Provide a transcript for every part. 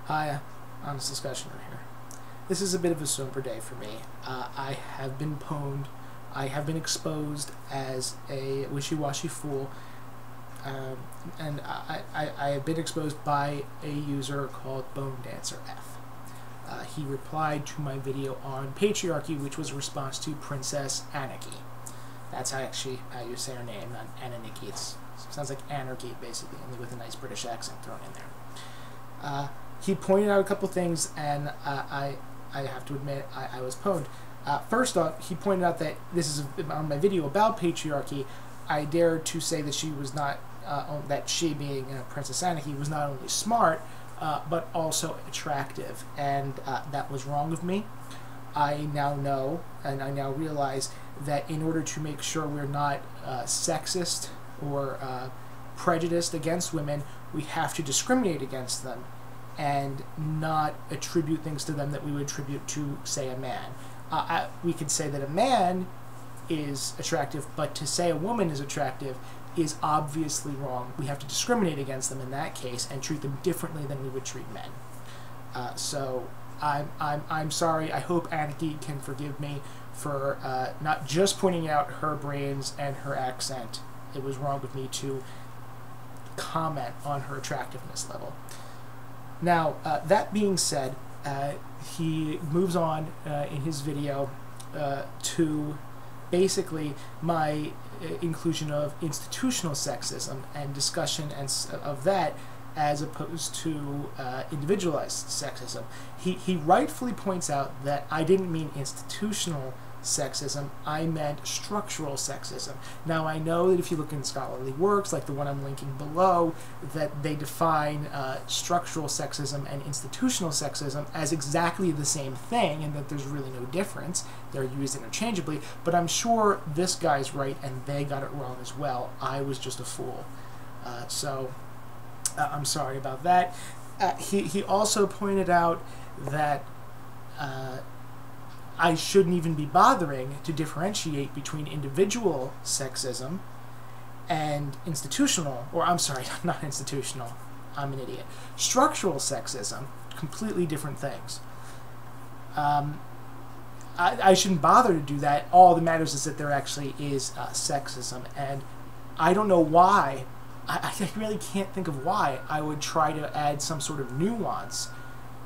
Hi, Honest Discussioner here. This is a bit of a somber day for me. I have been pwned. I have been exposed as a wishy-washy fool. And I have been exposed by a user called BoneDancerF. He replied to my video on patriarchy, which was a response to Princess Anarchy. That's how you say her name, not Anarchy. It sounds like anarchy, basically, only with a nice British accent thrown in there. He pointed out a couple things, and I have to admit I was pwned. First off, he pointed out that this is on my video about patriarchy. I dared to say that she was not, that she being Princess Anarchy was not only smart, but also attractive, and that was wrong of me. I now know, and I now realize that in order to make sure we're not sexist or prejudiced against women, we have to discriminate against them and not attribute things to them that we would attribute to, say, a man. We could say that a man is attractive, but to say a woman is attractive is obviously wrong. We have to discriminate against them in that case and treat them differently than we would treat men. So I'm sorry. I hope Anarchy can forgive me for not just pointing out her brains and her accent. It was wrong of me to comment on her attractiveness level. Now, that being said, he moves on in his video to basically my inclusion of institutional sexism and discussion of that as opposed to individualized sexism. He rightfully points out that I didn't mean institutional sexism, I meant structural sexism. Now, I know that if you look in scholarly works, like the one I'm linking below, that they define structural sexism and institutional sexism as exactly the same thing, and that there's really no difference. They're used interchangeably, but I'm sure this guy's right, and they got it wrong as well. I was just a fool. So, I'm sorry about that. He also pointed out that I shouldn't even be bothering to differentiate between individual sexism and institutional, or I'm sorry, not institutional, I'm an idiot. Structural sexism, completely different things. I shouldn't bother to do that. All that matters is that there actually is sexism, and I don't know why. I really can't think of why I would try to add some sort of nuance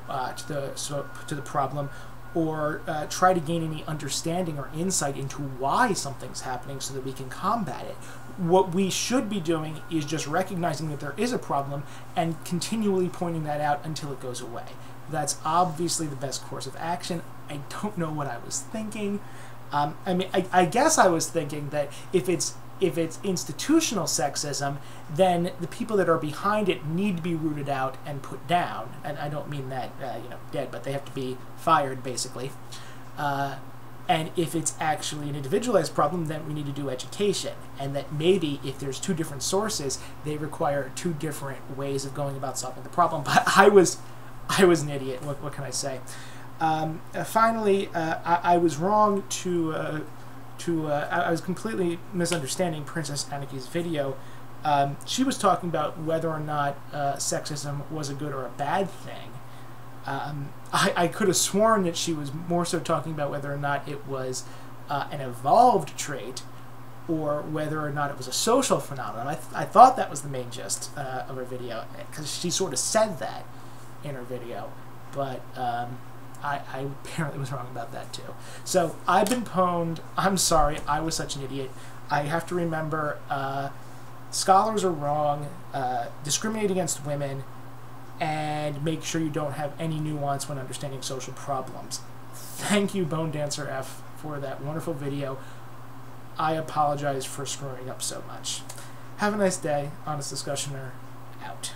to the problem, or try to gain any understanding or insight into why something's happening so that we can combat it. What we should be doing is just recognizing that there is a problem and continually pointing that out until it goes away. That's obviously the best course of action. I don't know what I was thinking. I mean, I guess I was thinking that if it's institutional sexism, then the people that are behind it need to be rooted out and put down. And I don't mean that, dead, but they have to be fired, basically. And if it's actually an individualized problem, then we need to do education. And that maybe if there's two different sources, they require two different ways of going about solving the problem. But I was an idiot. What can I say? Finally, I was wrong to... I was completely misunderstanding Princess Anarchy's video. She was talking about whether or not sexism was a good or a bad thing. I could have sworn that she was more so talking about whether or not it was an evolved trait or whether or not it was a social phenomenon. I thought that was the main gist of her video, because she sort of said that in her video, but I apparently was wrong about that too. So I've been pwned. I'm sorry. I was such an idiot. I have to remember scholars are wrong. Discriminate against women, and make sure you don't have any nuance when understanding social problems. Thank you, BoneDancerF, for that wonderful video. I apologize for screwing up so much. Have a nice day. Honest Discussioner out.